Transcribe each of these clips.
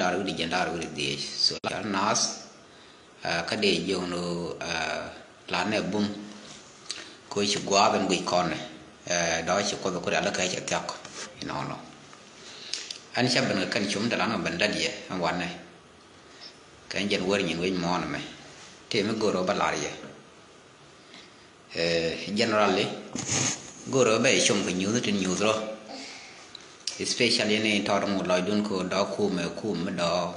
daru di jandar uri di so la nas ka de jono la ne bum ko ci gwa ben gui konne do ci ko ko ala ka ci tak no no an ci ban kan ci da lan ban dadiye an wanne kan jen wor nyin wen mon me te me goro balariye generally goro be chum ko nyu tin nyu ro especially ne tor mo loy dun ko do ku me do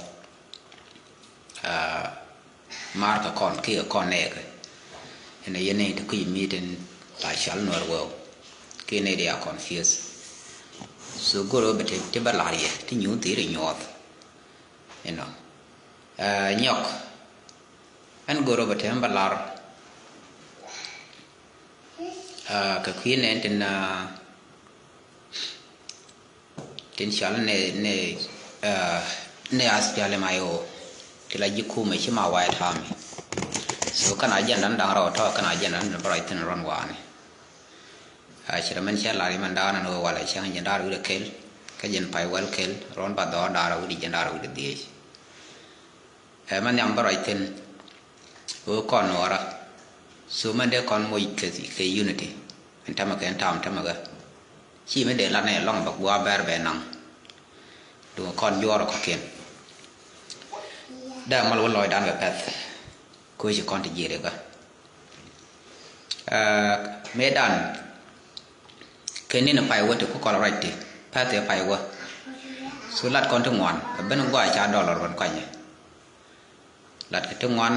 marka kon ki kon ne ke ene yene to ku mi tin la shal no wo ki ne dia confuse so goro be te balariye ti nyu ti ri nyot nyok an goro be te balar ka khuyên nên tin shal ne aspiale mayo kila jiku me chima wa thami so kana jan dan dang ro to kana jan dan bright tin ron wa ne shira men sha la man da na no wala chang jan dar u kel ka jan pai wal kel ron ba do da ro di jan dar u di man yam bright tin o kon ora so man de kon mo ke unity en tamaga en tamaga chi me de la ne long bak wa ber be nang do kon yoro ko ken da mal loy dan ga pet ko ji kon ti jere ga me dan ken ni na pai wa to ko la right ti pa te pai wa so lat kon to ngwan ben ngwa cha dollar kon kwanye lat ke to ngwan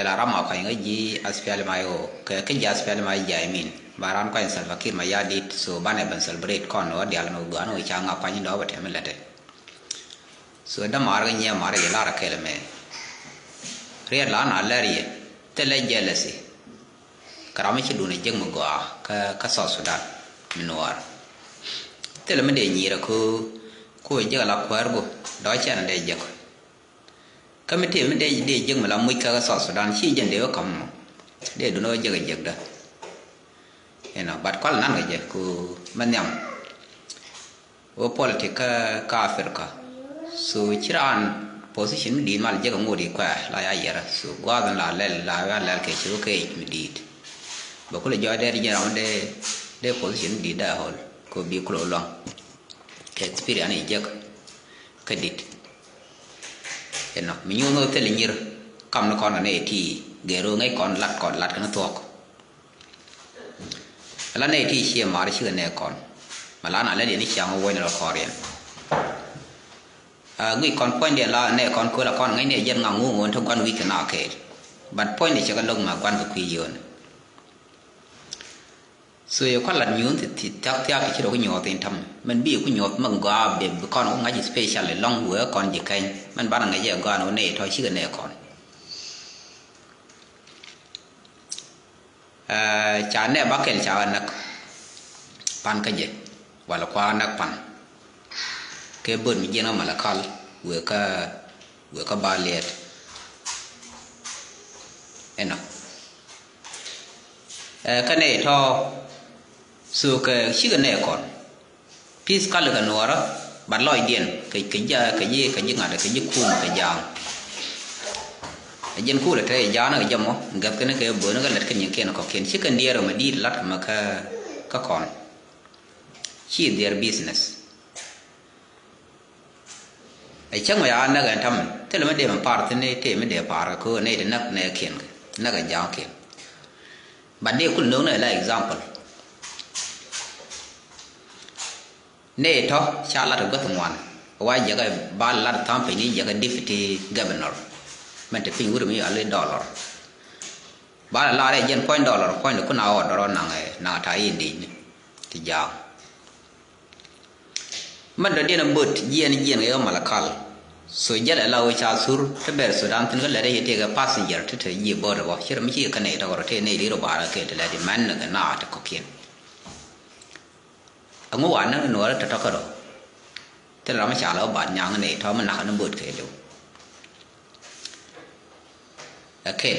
la rama ko ngi ji aspial mayo ke ji aspial mai jaimin baran ko en salva kir mayadit so bane ban celebrate kon no dial no gano cha nga kwani do bate melete so da mar ga nya mar ga la ra kele me re la na la ri te le jealousy karama chi du ne jeng mo ga ka so sudan minwar te le me de ni ra ko je la kwargo do cha na de je ko kamite me de jeng ma la mu ka so sudan chi jen de ko mo de du no je ga da bat kwal nan ga ku manyam o politika ka afrika so chiran position di mal je ga ngodi kwa la ya yera so gwa dan la ke chu ke mi dit ba ko le jo de je ram de position di da hol ko bi ko long ke experience je ka dit mi nyu no te le nyir kam no kon ne ti gero ngai kon lat kan to la ne ti chi ma chi ne kon ma la na le ni chang wo ne ko rien ngui kon point de la ne kon ko la kon ngai ne yen ngang ngu thong kon wi kana ke but point ni cha ga long ma kwan ko kwi yon so yo kon la nyun ti tak tak chi ro ko nyo tin tham man bi ko nyot mang ga be kon ko ngai special le long wo kon ji kai man ba ngai ye ga no ne tho chi ga ne kon cha ne ba ken cha nak pan ka je wala kwa nak pan ke bun mi jena mala kal we ka ba let eno ka ne tho su ke shi ga ne kon pis kal ga nora ba loy dien ke ja ke ye ngada ke ji ku ka jang jen ku le te jana ga jamo ngap ke ne ke bo ne ga let ke nyen ke no ko ken shi kan diero ma di lat ma ka kon chi their business ai chang ma ya na ga tam te le ma de ma par te ne te me de par ko ne de nak ne ken na ga jang ken ba de ku no ne la example ne to cha la ga twan wa ya ga ba la tam pe ni ya ga deputy governor man te ping wuri mi ale dollar ba la re jen point dollar point ku na o dollar na ta indi ni ti ja man do dina but jen ga malakal so jala la o cha sur te ber sudan tin ga le re te ga passenger te yi border wa shir mi ka ne ta te ne ri ro ba ra ke te la di man ga na ta ko ken ango wa na no ra ta ka ro te la ma cha la ba nyang ne tho man na but ke lo okay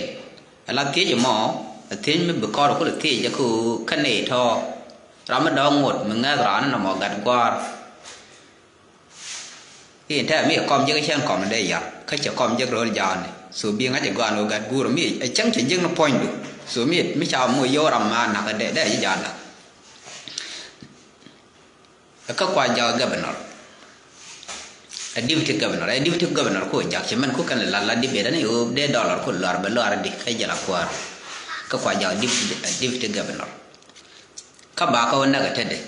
ala tie je mo tie me be ko ko tie je ku ka ne tho ra ma do ngot ma nga ra na mo gat gwa hiện tại mi com cái xem com đây ya khách chỉ com giấc rồi già này số biếng á chỉ quan ở gần gu rồi mi chẳng chỉ giấc nó point được số mi chào mua vô làm mà nạc để cái già nè các quan già governor deputy governor ko jak chỉ mình ko cần là đi về đó này để dollar ko lor bê lor đi cái giờ là qua các quan già deputy governor các bà có nạc ở đây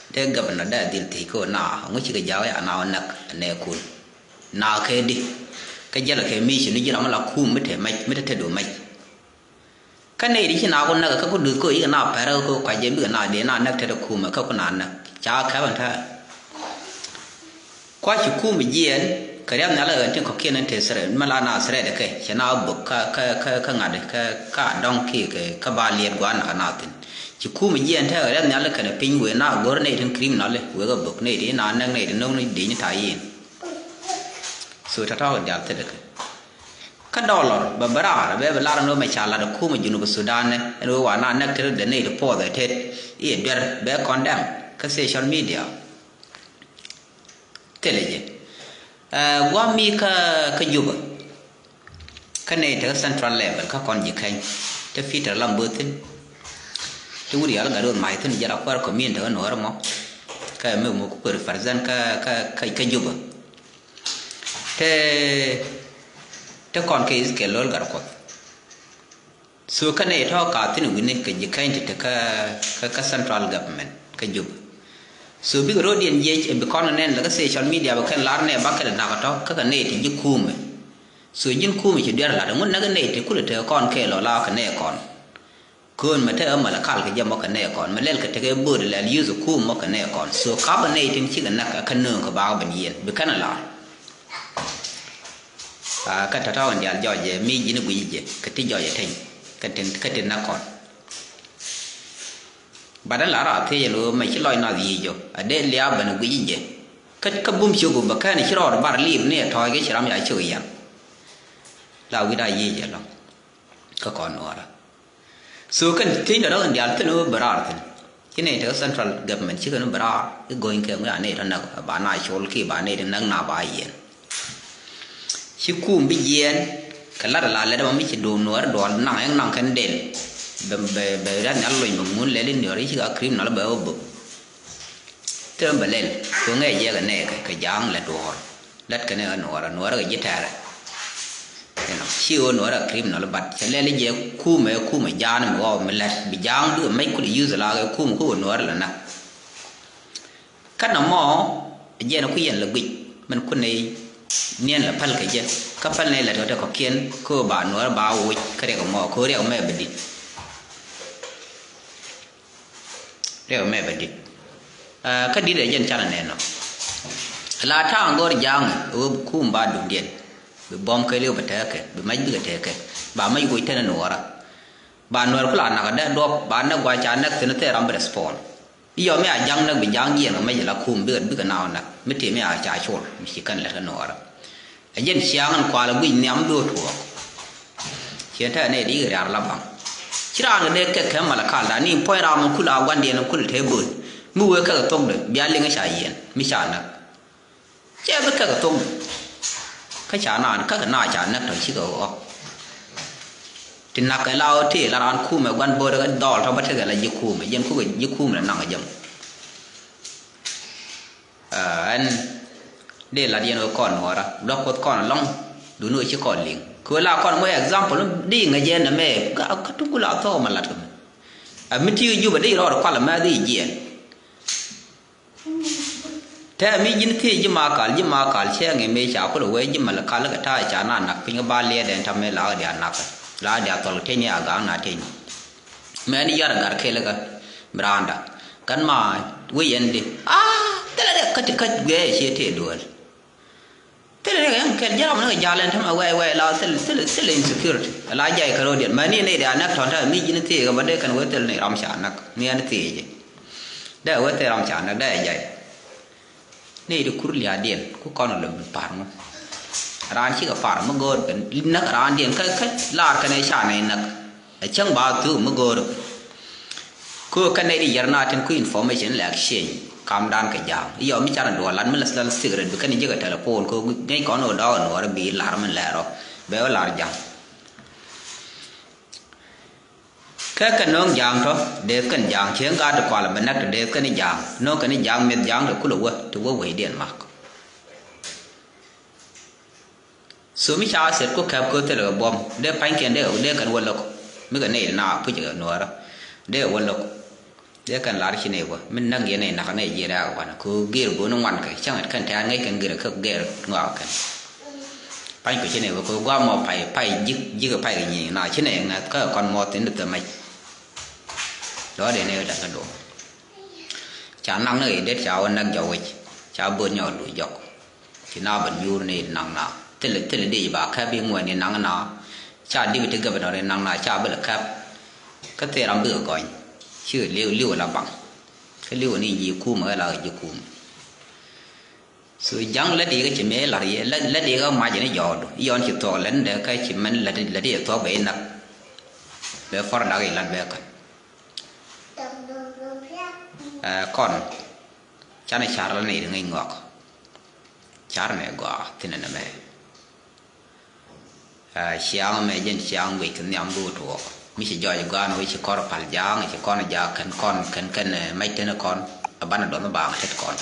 để governor đã điều thì cô nào không có chỉ cái giáo ấy nào nặc này cool nào cái đi cái giờ là cái mi chỉ nó là cool mới thể đủ mấy cái này đi khi nào con nặc các con đứa cô ý nào phải đâu cô phải dễ bữa nào để nào nặc thể được cool mà các con nào nặc chả cái vấn thế qua chụp cool mình gì cái đó là ở trên có kia nên thể sẽ mà là nào sẽ được cái chỉ nào bực cái ngã đấy cái đông kia cái ba liệt quan nào tin chỉ khu mình diện theo ở đây là cái này pin quên nào gỡ này trên cream nó lên quên cái bực này đi nào năng này thì nông này đi như thái yên số thằng thao giảm thế được cái dollar bà ra về là nó mới trả lại được khu mình dùng của Sudan này rồi quả nào năng cái đến này được po rồi thế yên biết bé con đam cái social media thế là gì qua mi cái juba cái này theo central level các con gì khen cái phi trở làm bữa thế chúng đi ở cái đường máy thì giờ là qua có miền đó nó rồi mà cái mấy một cái phần dân cái giúp thế còn cái lối gặp qua số cái này thôi cả thì nó cái gì cái thì cái central government cái giúp số bị rồi điện gì bị con nên là cái social media và cái lá này bắt cái nào đó cái này thì giúp khu mình số giúp khu mình chỉ đưa là muốn cái này thì cũng là theo con cái là cái này còn còn mà theo mà là khal cái jam cái này còn mà lên cái bữa là use khu mà cái này còn so carbonating chỉ cái nắc cái nương cái bao bên yên bị cái nào là cái thằng thằng nhà giỏi về mi gì nó bị gì cái tí giỏi về thành cái tiền nắc còn bà đã là ra thế rồi mà chỉ nói nào gì rồi ở đây lia bên nó bị gì cái bùm chiu của bà cái này chỉ rồi bà liệp này thôi cái chỉ làm gì chơi vậy là cái đại gì vậy lo cái còn nữa đó số cái thế đó là điều thì nó bờ ra thì cái này theo central government chứ nó bờ ra cái going cái này nó nặng bà này chôn khi bà này nặng nào bà yên chứ cũng bị yên cái là đó mới chỉ đồ nữa đồ nặng cái đèn bề ra nhảy lên mà muốn lên nữa chứ cái cream nó là bờ bự thế mà lên tôi nghe gì cái này cái giang là đồ đất cái này nó là cái gì thế siêu nó là cream nó là bát cho nên là gì khu mà giá nó mà là bị giang được mấy cái use là cái khu nó là nè cái nó mò gì nó cái gì là bị mình cái này nên là phal cái gì cái phal này là nó có kiên cô bà nó là bao cái này có mò cô đấy mẹ bị đấy mẹ bị cái đi để dân cha là này nó là thằng gọi giang ở khu bà đúng điện bị bom cái liều bật cái bị mấy đứa cái bà mấy người thế nó ra bà nó cũng là nào đó đốt bà nó qua chán nó thì nó thế làm respond giờ mấy anh giang nó bị giang gì nó mấy giờ là khum biết cái nào nè mấy thì mấy ai trả chôn chỉ cần là nó ra anh dân sáng ăn qua là bị nhắm đuôi thuộc hiện tại này đi ra làm bằng chỉ là người cái mà là khá là ni point ra một khu là quan điểm nó khu thế bự mua cái tông được bia lên cái xài yên mi xài nè chế với cái tông cái chả nào các cái nào chả nát rồi chỉ có thì nát cái lao thì là ăn khu mà quan bơ cái đỏ trong bắt cái là dứt khu mà dân khu mà nặng ở dòng anh đây là điên ở con nó ra đó có con long đủ nuôi chỉ còn liền cứ là con một example đi người dân là mẹ cái chúng cũng là thô mà là mình chưa dù bên đây rồi qua là mà đi gì thế mình nhìn thấy chứ mà cả xe ngày mấy cháu có đồ ấy chứ mà là cả là cái thai chả nản nặc pin cái ba lia đèn tham mê lá đèn nặc lá đèn toàn thế này à gang nát thế mẹ đi ra gar khe là cái branda kan mà quý anh đi thế là cái ghê xe thế đuổi thế là cái giờ mà nó giờ lên tham quay là thế là insecurity là dạy cái rồi điện mà này đèn nặc thằng thằng mình nhìn thấy cái vấn đề kan quay thế này ram chả nặc mình anh thấy gì đây quay thế ram chả nặc đây dạy này được curi lihat dia, ku kau nak lebih parmo. Ranci ke parmo gor kan, nak ran dia kan lar kan ai sana nak, cang batu magor. Ku kan này đi yarna ten ku information là exchange, cam đan cái giang giờ mới cha là đùa lăn mới là sự rồi cái này chứ cái telephone cô ngay có nó đó nó bị làm mình lẹ rồi béo là giang cái nón giang thôi để cái giang chiến ga được qua là mình nát để cái này giang nó cái này giang miệt giang được cũng được thì có quỷ điện mà số mấy cha sẽ có kẹp cơ thể là bom để phanh kiện để cái quần lộc mấy cái này nào cứ chở nó đó để quần lộc để cái lá chi này quá mình năng cái này cái này gì ra quá cứ ghi được nó ngoan cái chẳng hạn cái thằng ngay cái ghi được khớp ghi ngọ cái phanh cái chi này quá cứ qua mò phải dứt cái phải cái gì nào chi này là có con mò tính được từ mày đó để này là cái đồ chả năng này để cháu năng giàu ấy cháu bữa nhỏ đuổi dọc thì nào bận du này năng nào thế là đi bà khai biên ngoài này năng nào cha đi với cái bên này năng nào cha bây giờ khai cái thế làm bữa coi chứ liu là bằng cái liu này gì cú mà là gì cú rồi giăng lấy đi cái chuyện mấy là lấy đi cái máy gì nó giọt giọt chỉ thò lên để cái chuyện mình lấy đi thò bể nè để phá ra cái lần về coi con cha này cha là này ngay ngọc cha này gõ thì nên là mẹ xiang mẹ dân xiang về cái niệm bùa thọ mi sẽ giỏi gõ nó chỉ con phải giang chỉ con là giang cần mấy tên con ở ban đó nó bằng hết con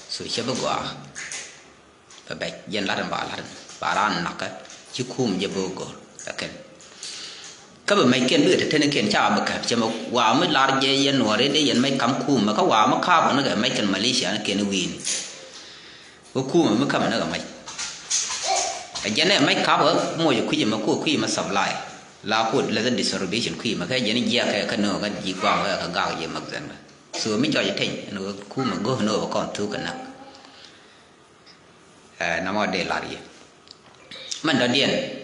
sự chế bữa gõ và bạch dân lá đàn bà lan nặc chứ khum giờ bùa gõ cái các bạn mấy kiện bữa thì thế nên kiện cha mà cả chỉ mà quả mới là dây dân nổi đấy dân mấy cắm khum mà các quả mà khá nó cái mấy kiện Malaysia nó kiện nó win có khum mà mới khá nó cái mấy dân này mấy khá ở mua được gì mà khuya mà sập lại là khuya là dân distribution khuya mà cái dân này già cái nửa cái gì quang cái gạo gì mà dân mà sửa mấy cho gì thế nó khum mà gỡ nửa còn thứ cái nào nằm ở đây là gì mình đã điền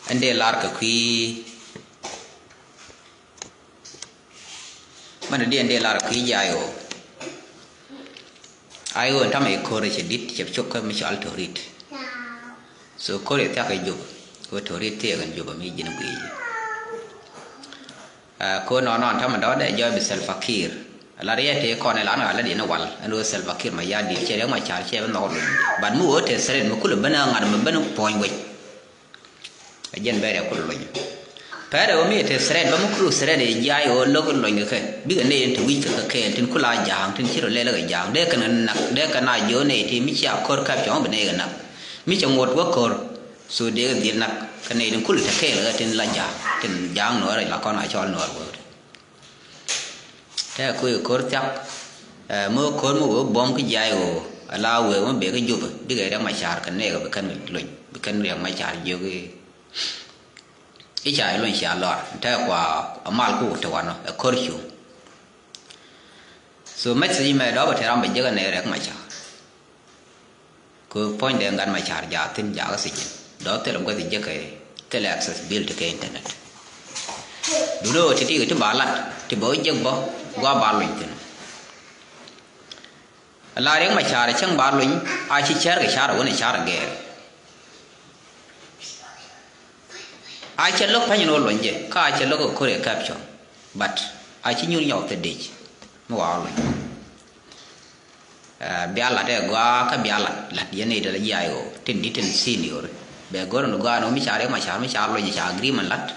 anh đây là cái khí mình đi là cái dài ô ai ô thằng ấy coi rồi đi chụp chụp cái mấy chảo thổi rít số coi để theo cái chụp coi thổi rít theo cái chụp mấy gì nó bị coi nó thằng mình đó để cho bị self fakir là đấy thì con này là đi nó wal anh self fakir mà ya đi chơi mà chả chơi nó luôn bạn mua thì sẽ nó cũng là bên nào mà bên point vậy dân về đều có lỗi phải đâu mi thì seret ba mukru seret de jai o logo lỗi cái biết anh đây thì cái tin kula giang tin chỉ rồi lấy cái giang để cái nặc để cái nào vô này thì mi chả có cái chỗ bên này cái nặc mi chả ngột quá cor so để cái nặc cái này tin kula cái là tin là giang nữa rồi là con ai cho nữa rồi thế coi cor chắc mua cor mua bom cái jai o là về mà bị cái giúp đi cái đang mà chả cái này cái lỗi cái này mà chả vô cái ít chạy luôn xả lọt theo qua mal cũ theo nó khơi chiu số mấy gì mà đó có thể làm bây giờ cái này được mà chả cứ point để ngăn mà chả giả tin giả cái gì đó thì làm cái gì chứ cái là accessibility cái internet đúng rồi thì cái bảo lặt thì bởi dân bỏ qua bảo luyện thì là đến mà chả để chẳng bảo luyện ai chỉ chơi cái chả rồi cái này chả là ghê ai chơi lúc phải nhớ luôn chứ, có ai chơi lúc có thể capture, but ai chỉ nhớ nhau từ đấy, mua vào luôn. Biar là để gua cái biar là dia này là gì rồi, tin đi tin xin rồi, bây giờ nó gua nó mới trả rồi trả agreement lát,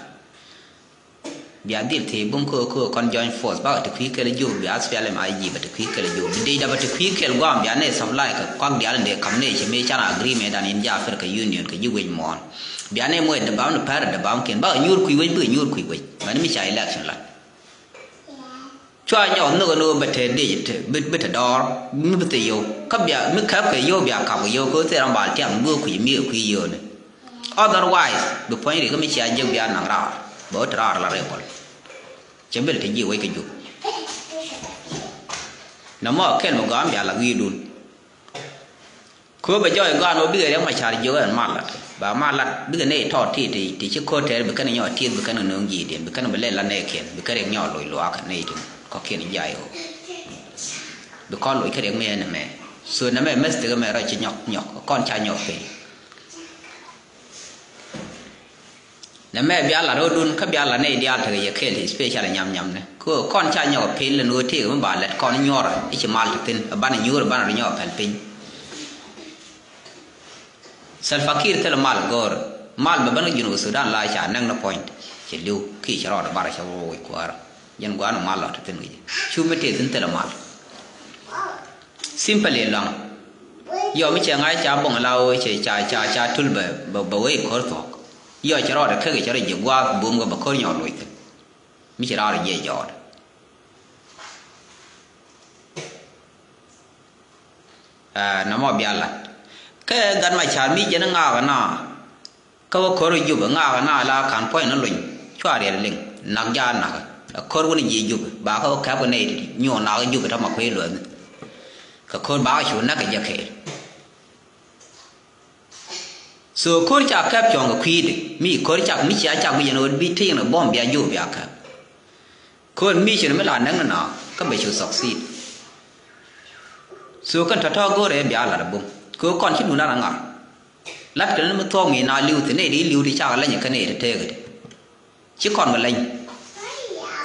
biar đi thì bung cô con join force, bảo thì khi cái là dù biar sẽ làm ai gì, but khi cái là dù, đi đâu thì khi cái gua biar này supply cái con biar này cầm này chỉ mới trả agreement dan India phải cái union cái UN mon. Biar này mua đập nó phải đập bám kiện bảo nhur quy với mà nó mới chạy election lại cho nhau nó bật thế đi bật đó mới bật tiêu các biar mới khép cái vô biar cặp cái vô có thể làm bài chẳng mua quy vô này otherwise được phải thì có mới chạy dân biar nặng ra bỏ ra là rồi chẳng biết là cái gì với cái vụ nó mà cái một gam biar là ghi luôn cứ bây giờ gà nó biết đấy mà chả vô cái mặt là bà mà là biết cái này thọ thì chứ có thể biết cái này nhỏ tiền biết cái này nương gì tiền biết cái này bên là này kiện biết cái này nhỏ lồi cái này thì có kiện dài rồi biết con lồi cái này mẹ này mẹ xưa nó mẹ mất từ cái mẹ rồi chỉ nhọc con trai nhọc thì mẹ bia là đôi đun các bia là này dia thì cái khen thì special là nhầm này cứ con trai nhỏ pin là nuôi thì cũng bảo là con nhỏ rồi ít mal thực tin ban này nhiều ban này nhỏ phải pin sal fakir thì là mal gor mal mà ban cái Junub Sudan lại chả năng nó point chỉ lưu khi chả rồi bara chả rồi quá dân quá nó mal là thực tin gì chú mới thấy tin là mal simple lang giờ mới chẳng ai chả bông lao chỉ chả thul bờ ấy khó thọ giờ chả rồi cái chả rồi nhiều quá buông cái bờ khó nhỏ rồi mới chả rồi dễ dọa nó mà bia là cái gần mà chả mi cho nó ngào cái nào cái khó rồi giúp ngào cái nào là khán point nó luyện chua để luyện nặng da nặng khó cái gì giúp bàเขาcái này nhỏ nào giúp cái mà khuấy luyện cái khó bà chủ nó cái gì khéo so khó chả kẹp chọn cái khuy đi mi khó chả mi chả bây giờ nó bị thiên nó bom bia giúp bia cái khó mi chỉ nó mới là năng nó cái bây giờ succeed so kan ta go re bia la bum ko kon chi nuna nga lat kan mo to mi na liu te ne di liu di cha la nya kan ne te ge chi kon ma lanh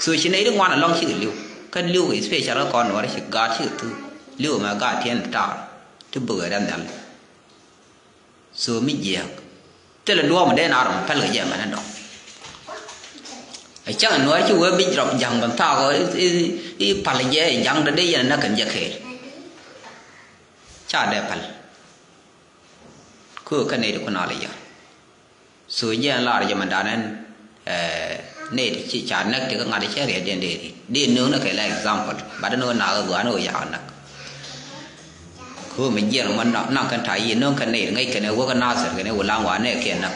so chi ne di ngwan long chi liu kan liu ge special kon wa chi ga chi tu liu ma ga thiên ta tu bu ga dan dal so mi je te la do ma de na rom pa le je ma na do ai chang nói chu we bi drop jang ban ta go i pa le je jang de ye na kan je khe cha đẹp phải cứ cái này được con nào lấy giờ suy nghĩ là giờ mình đã nên này chỉ trả nợ thì các ngài đi chơi điện đi nướng nó cái là example bắt đầu nào vừa nó giàu nè cứ mình giờ mình năng cần thấy gì nướng cái này ngay cái này của cái nào cái này của lang hóa này kia nè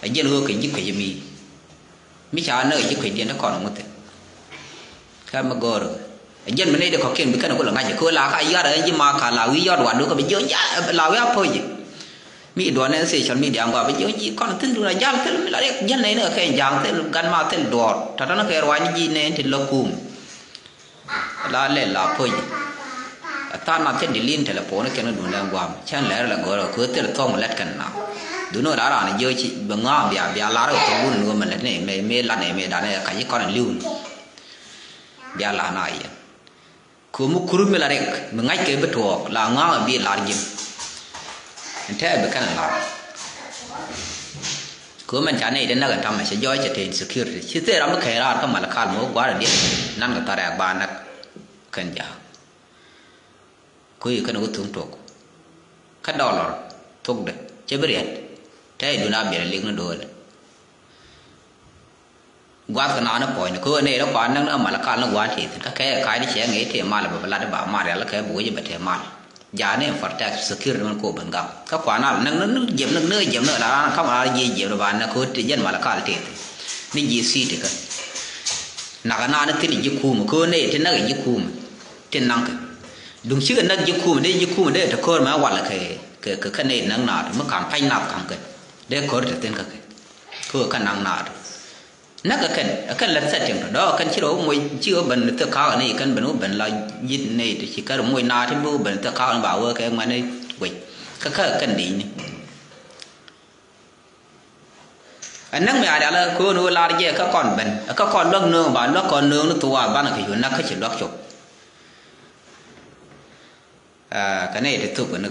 cái giờ nó cái gì mi trả nợ chỉ cái điện nó còn không được cái mà gọi dân mình đây được học kiến biết cái nó có là ngay chỉ là cái gì đó nhưng mà cả là lý do đoạn đó có bây giờ giá là cái thôi gì mi đoạn này sẽ chọn mi điểm qua bây giờ chỉ còn tin là giá thế là dân này nữa cái dạng thế gan mà thế đoạn thật ra nó cái loại gì này thì lo cùm là lẽ là thôi ta nói thế đi liên thì là phố nó cái nó đúng là qua chẳng lẽ là gọi là cứ thế là thong một lát cần nào đúng rồi đó là giờ chỉ bằng ngõ bia lá rồi tôi muốn luôn mà lát này mê là này mê đã này cái gì con là lưu bia lá này kumu kurum la rek mengai ke betuok la nga bi larjim ente be kan la ko man chane den na tam se joy che security chi te ram ke ra ka mal khal mo gwa de nan ga tara ba nak kan ja ko yi kan utung tok ka dollar tok de che beriat te du na bi ling na do quá cái nào nó coi nó cứ này nó quan nó mà là can nó quá thì cái đi xe nghĩ thì mà là bà là bà mà là cái bùi gì bà thì mà giá này phải ta secure nó cô bằng gạo các quán nào nó dẹp nó nơi dẹp nữa là không là gì dẹp rồi bạn nó cứ tự nhiên mà là can thì nên gì xí thì cái nào nó thì gì khu mà cứ này thì nó cái gì khu mà trên năng cái đúng chứ nó gì khu mà đây thì coi mà gọi là cái này năng nào mới cảm thấy nào cảm cái để coi được tên cái năng nào nó cái lần sát chừng đó cái chiếu môi chiếu bẩn tự cao này cái bẩn bẩn là nhìn này thì chỉ cái môi na thì môi bẩn tự cao bảo cái mà này quỷ cái đi này anh năng mẹ đã là cô nuôi la đi các con bẩn các con lắc nương bà lắc con nương nó tua ban là cái chuyện nó cái chuyện lắc chụp cái này thì thuộc nữa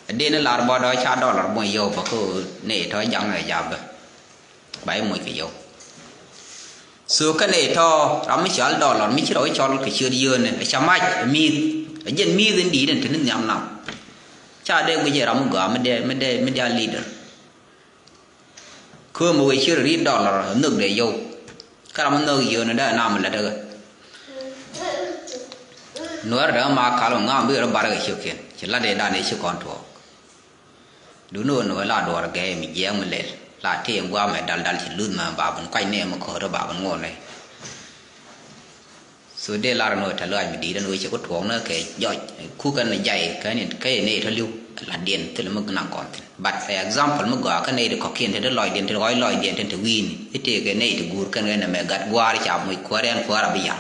đây nó là bao đó cha đó là bao nhiêu và cô này thôi chẳng này giảm rồi 70 cái dầu số cái này to nó mới chở đỏ lọt mới chỉ đổi cho cái chưa đi dưa này chả mai mi dân mi dân đi đếnถึงnhầm nào cha đây bây giờ nó gõ mới đe leader cứ một cái chưa đi đỏ lọt nước để dầu cái nó nước dưa nó đã làm mình là được nói ra mà cả lòng ngang bây giờ bà cái chiều kia chỉ là để đàn để chiều con thua đúng rồi nói là đỏ cái mình giang mình lên là thì em qua mẹ đal chỉ lươn mà bà vẫn quay nè mà khó đó bà vẫn ngon này rồi đây là nói thật lời mình đi đến nuôi chỉ có thuốc nữa cái giỏi khu cần là dày cái này thôi lưu là điện tức là mức năng còn bật example mức gọi cái này được có kiện thì nó lòi điện thì gói lòi điện thì win cái này thì gùi cái này là mẹ gạt qua đi chạm mùi qua đen qua là bây giờ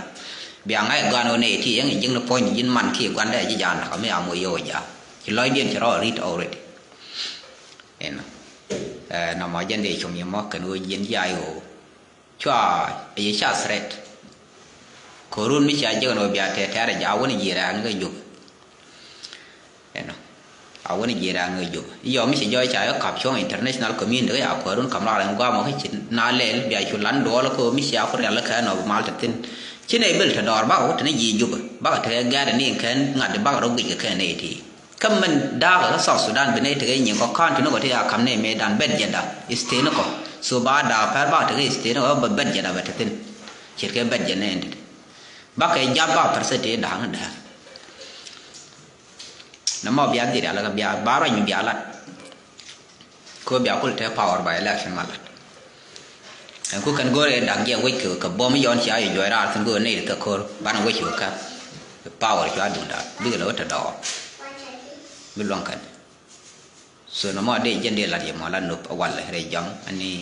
ngay gần này thì những những nó point những màn khi quan đây chỉ dàn là mấy mùi vô giờ chỉ lòi điện cho nó read already นมยันเดชงยมกันว่าเย็นใหญ่โอชัวไอ้ชาสเรตโครุนมิชาเจอนอบิอาเทระยาวนี่เยรังก็อยู่เห็นไหมเอาวันนี้เยรังก็อยู่ยอมมิชาย่อยใจก็ขับช่วง international community เอาโครุนคำลาอะไรก็มาให้ชินนาเลลบิอาชุลันโดแล้วก็มิชาคนละแค่นอมาลตินชินไอ้เบลถดอร์บ้าโอ้ท่านยี่อยู่บ้าเธอแกเดนี่แค่งานเดบ้าเราบิดแค่ในทีคำมันด่าก็สอบสุดานเป็นไอ้เธออย่างก็ข้านที่นึกว่าที่อาคำในเมดันเบ็ดเจดาอิสเตนก็สุบาดาแพ้บ้าเธออิสเตนก็เบ็ดเจดาเบ็ดตินเชื่อแค่เบ็ดเจนเนี่ยบ้าแค่ยับบ้าเพอร์เซนต์ด่างนั่นแหละน้ำมันบิอาดีแล้วก็บิอาบาร์อยู่บิอาลัดก็บิอาคุลเทพาวเวอร์บายเล็กชันมาลัดกูกันกูเรียนดังเกี่ยวกับกับบอมย้อนเสียอยู่ย่อยราถึงกูนี่ตะโคร์บ้านกูชิวกับพาวเวอร์ช่วยดูดาดูแล้วจะดอไม่ลองกันส่วนน้ำมันเดี๋ยวเย็นเดี๋ยวละเดี๋ยวมาละนุบวันเลยเรียยังอันนี้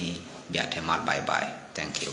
บิอาเทมาลบายบาย thank you